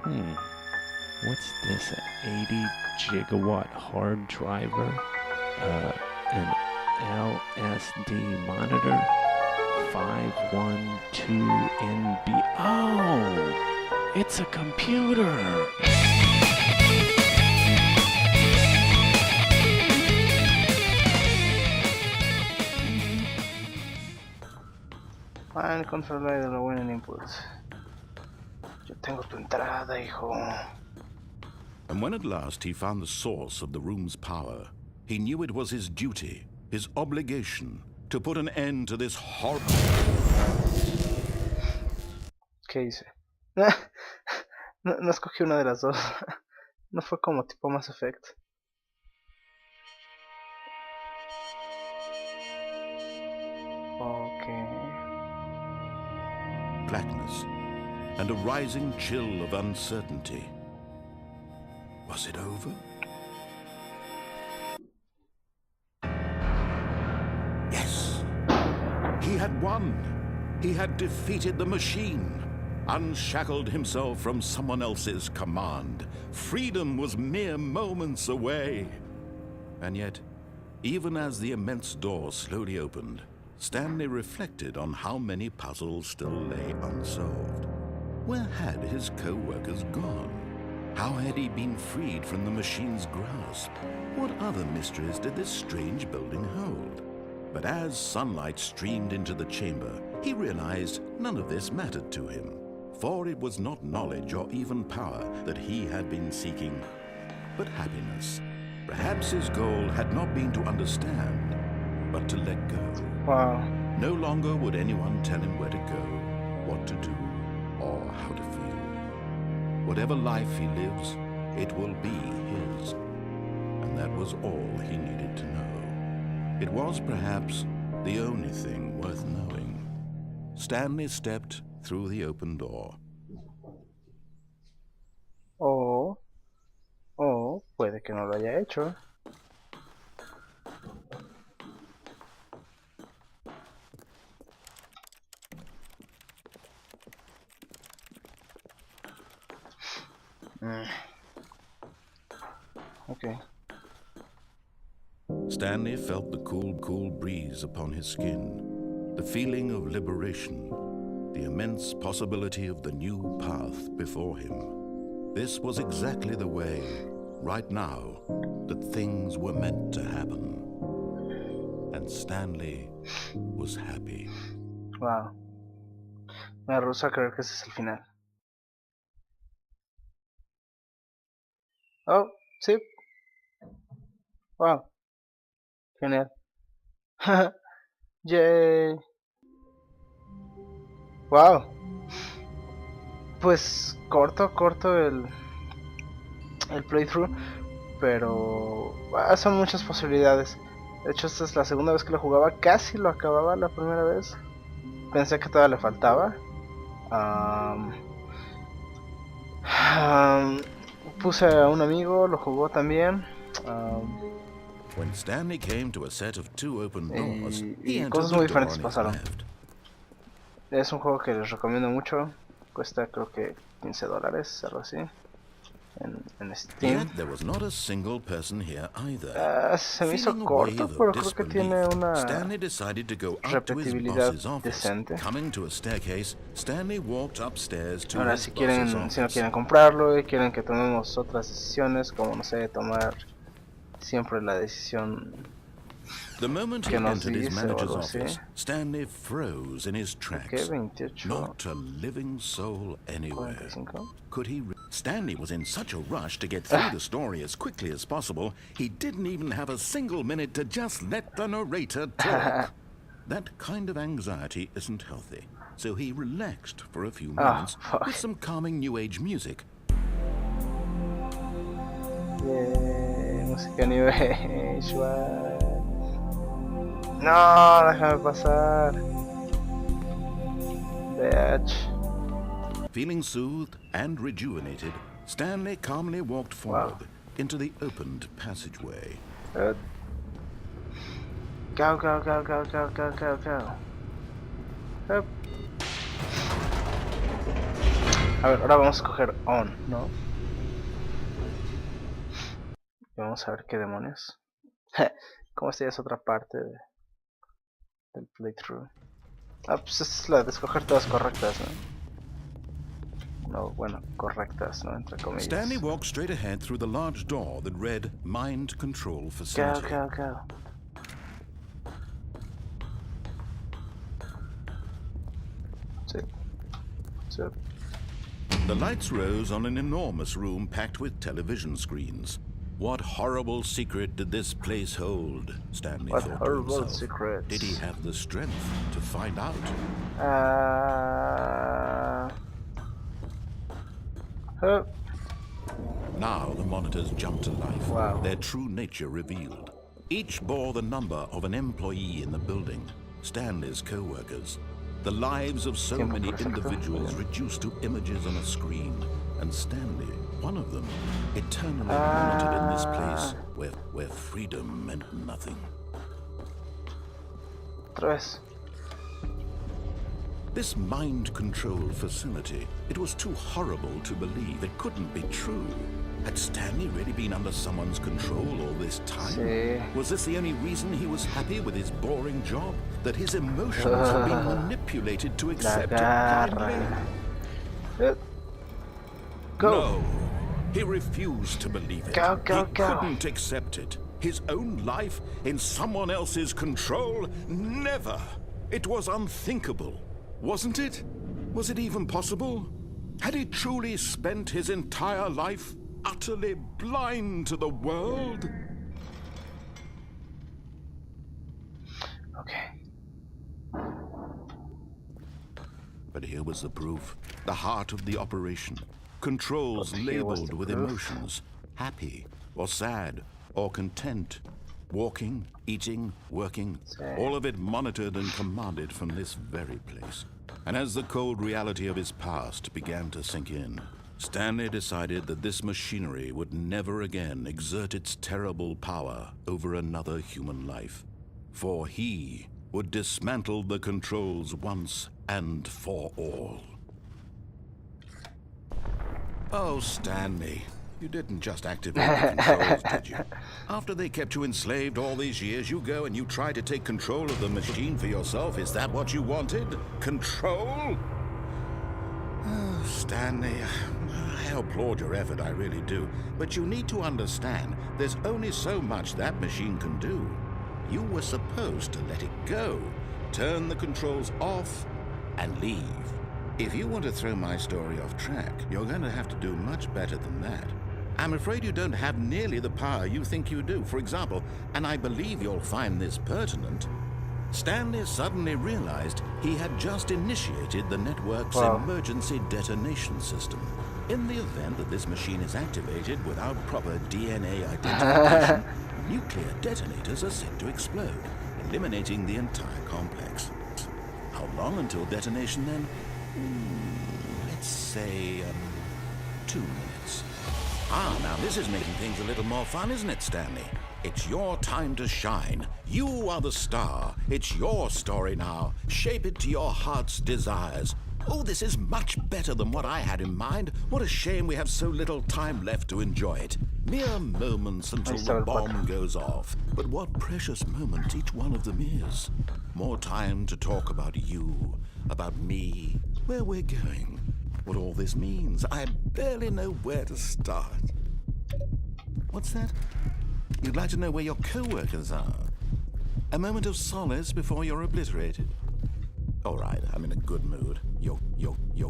What's this? An 80 gigawatt hard driver? An LSD monitor? 512NB. Oh! It's a computer! El controlador de la buena impulse. Yo tengo tu entrada, hijo. And when at last he found the source of the room's power, he knew it was his duty, his obligation, to put an end to this horrible... ¿Qué hice? No escogí una de las dos. No fue como tipo Mass Effect. Okay. blackness and a rising chill of uncertainty. Was it over? Yes! He had won! He had defeated the machine, unshackled himself from someone else's command. Freedom was mere moments away. And yet, even as the immense door slowly opened, Stanley reflected on how many puzzles still lay unsolved. Where had his co-workers gone? How had he been freed from the machine's grasp? What other mysteries did this strange building hold? But as sunlight streamed into the chamber, he realized none of this mattered to him, for it was not knowledge or even power that he had been seeking, but happiness. Perhaps his goal had not been to understand, but to let go. Wow. No longer would anyone tell him where to go, what to do, or how to feel. Whatever life he lives, it will be his. And that was all he needed to know. It was perhaps the only thing worth knowing. Stanley stepped through the open door. O puede que no lo haya hecho. Okay. Stanley felt the cool breeze upon his skin, the feeling of liberation, the immense possibility of the new path before him. This was exactly the way, right now, that things were meant to happen. And Stanley was happy. Wow. Me rehúso a creer que ese es el final. Oh, sí. Wow. Genial. Yay. Wow. Pues corto el playthrough, pero son muchas posibilidades. De hecho, esta es la segunda vez que lo jugaba, casi lo acababa la primera vez. Pensé que todavía le faltaba. Puse a un amigo, lo jugó también. When Stanley came to a set of two open doors, he entered cosas muy the door diferentes on his pasaron. left. Es un juego que les recomiendo mucho. Cuesta creo que $15, algo así. En Steam. Yet there was not a single person here either. Se me hizo Feeling a corto, wave of pero creo que tiene disbelief, una Stanley decided to go up to his repetibilidad boss's office. decente. Coming to a staircase, Stanley walked upstairs to Ahora, his si boss's office. no quieren comprarlo y quieren que tomemos otras decisiones, como no sé, tomar siempre la decisión The moment he que nos entered his dice o manager's algo así. office, Stanley froze in his tracks. 28, Not a living soul anywhere. 45. Could he? Stanley was in such a rush to get through the story as quickly as possible, he didn't even have a single minute to just let the narrator talk. That kind of anxiety isn't healthy, so he relaxed for a few moments with some calming new age music. Música New Age, no, déjame pasar. Bitch. Feeling soothed and rejuvenated, Stanley calmly walked forward into the opened passageway. Go. Hup. A ver, ahora vamos a escoger on, ¿no? Y vamos a ver qué demonios. Como esta ya es otra parte del playthrough. Ah, pues esta es la de escoger todas correctas, ¿no? No, bueno, correctas, ¿no? Entre comillas. Stanley walked straight ahead through the large door that read Mind Control Go, Facility. go, go. Sí. Sí. The lights rose on an enormous room packed with television screens. What horrible secret did this place hold? Stanley What thought to horrible himself. secrets. Did he have the strength to find out? Now the monitors jumped to life, Wow. their true nature revealed. Each bore the number of an employee in the building, Stanley's co-workers. The lives of so Tiempo many perfecto. individuals reduced to images on a screen, and Stanley, one of them, eternally monitored in this place where freedom meant nothing. Otra vez. This mind control facility, it was too horrible to believe. It couldn't be true. Had Stanley really been under someone's control all this time? Sí. Was this the only reason he was happy with his boring job? That his emotions had been manipulated to accept it blindly? Go. No, he refused to believe it. Go, go, he go. couldn't accept it. His own life in someone else's control? Never. It was unthinkable. Wasn't it? Was it even possible? Had he truly spent his entire life utterly blind to the world? Okay. But here was the proof, the heart of the operation. Controls But here was labeled the with proof. emotions, happy or sad or content. Walking, eating, working, all of it monitored and commanded from this very place. And as the cold reality of his past began to sink in, Stanley decided that this machinery would never again exert its terrible power over another human life. For he would dismantle the controls once and for all. Oh, Stanley, you didn't just activate the controls, did you? After they kept you enslaved all these years, you go and you try to take control of the machine for yourself. Is that what you wanted? Control? Oh, Stanley, I applaud your effort, I really do. But you need to understand, there's only so much that machine can do. You were supposed to let it go, turn the controls off, and leave. If you want to throw my story off track, you're going to have to do much better than that. I'm afraid you don't have nearly the power you think you do. For example, and I believe you'll find this pertinent, Stanley suddenly realized he had just initiated the network's emergency detonation system. In the event that this machine is activated without proper DNA identification, nuclear detonators are set to explode, eliminating the entire complex. How long until detonation then? Let's say 2 minutes. Ah, now this is making things a little more fun, isn't it, Stanley? It's your time to shine. You are the star. It's your story now. Shape it to your heart's desires. Oh, this is much better than what I had in mind. What a shame we have so little time left to enjoy it. Mere moments until the bomb goes off. But what precious moments each one of them is. More time to talk about you, about me, where we're going, what all this means. I barely know where to start. What's that? You'd like to know where your co-workers are? A moment of solace before you're obliterated? All right, I'm in a good mood. You're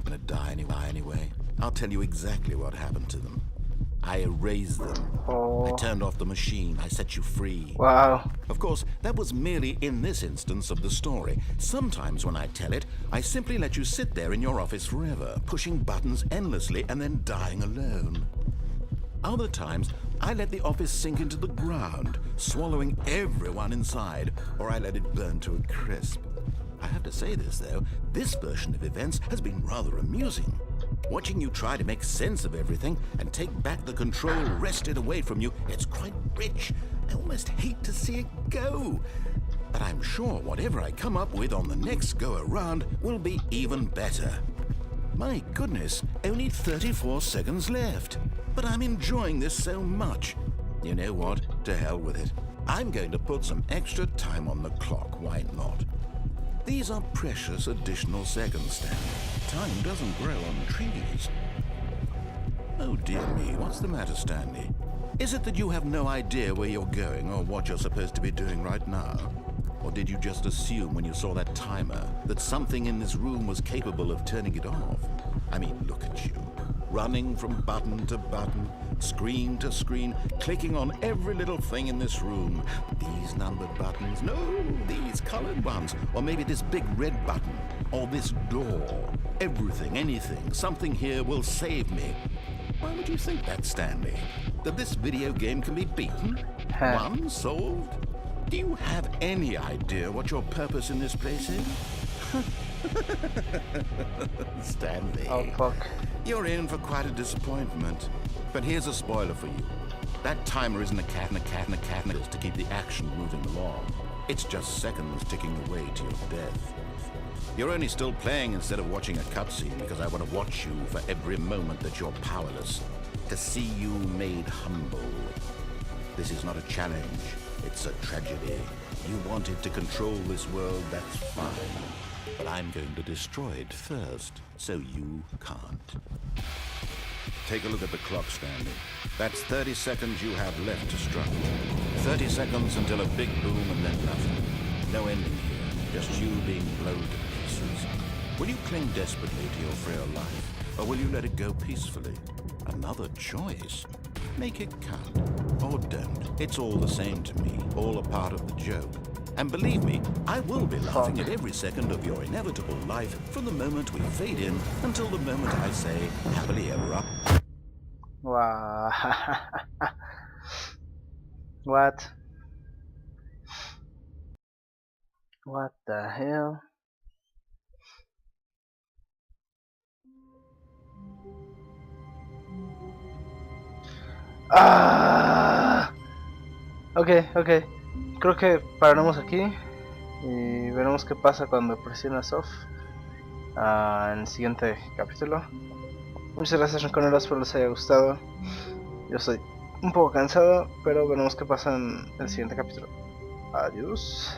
gonna die anyway. I'll tell you exactly what happened to them. I erased them. I turned off the machine. I set you free. Wow. Of course, that was merely in this instance of the story. Sometimes when I tell it, I simply let you sit there in your office forever, pushing buttons endlessly and then dying alone. Other times, I let the office sink into the ground, swallowing everyone inside, or I let it burn to a crisp. I have to say this, though, this version of events has been rather amusing. Watching you try to make sense of everything and take back the control wrested away from you, it's quite rich. I almost hate to see it go. But I'm sure whatever I come up with on the next go-around will be even better. My goodness, only 34 seconds left. But I'm enjoying this so much. You know what? To hell with it. I'm going to put some extra time on the clock, why not? These are precious additional seconds, Stanley. Time doesn't grow on trees. Oh dear me, what's the matter, Stanley? Is it that you have no idea where you're going or what you're supposed to be doing right now? Or did you just assume when you saw that timer that something in this room was capable of turning it off? I mean, look at you. Running from button to button, screen to screen, clicking on every little thing in this room. These numbered buttons, no, these colored ones. Or maybe this big red button, or this door. Everything, anything, something here will save me. Why would you think that, Stanley? That this video game can be beaten? Won? Solved? Do you have any idea what your purpose in this place is? Stanley. Oh, fuck. You're in for quite a disappointment. But here's a spoiler for you. That timer isn't a cat and a cat and a cat and it's to keep the action moving along. It's just seconds ticking away to your death. You're only still playing instead of watching a cutscene because I want to watch you for every moment that you're powerless. To see you made humble. This is not a challenge. It's a tragedy. You wanted to control this world, that's fine. But I'm going to destroy it first, so you can't. Take a look at the clock, Stanley. That's 30 seconds you have left to struggle. 30 seconds until a big boom and then nothing. No ending here, just you being blown to pieces. Will you cling desperately to your frail life, or will you let it go peacefully? Another choice. Make it count, or don't. It's all the same to me, all a part of the joke. And believe me, I will be laughing at every second of your inevitable life from the moment we fade in until the moment I say, happily ever after. Wow. What? What the hell? Ah. Ok. Creo que paramos aquí y veremos qué pasa cuando presionas off en el siguiente capítulo. Muchas gracias, rinconeros, espero les haya gustado. Yo estoy un poco cansado, pero veremos qué pasa en el siguiente capítulo. Adiós.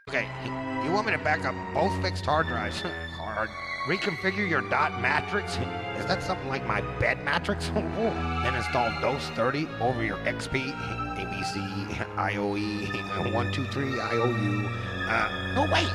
Okay, you want me to back up both fixed hard drives? Hard. Reconfigure your dot matrix? Is that something like my bed matrix? Then install DOS 30 over your XP, ABC, IOE, 123, IOU. No, wait!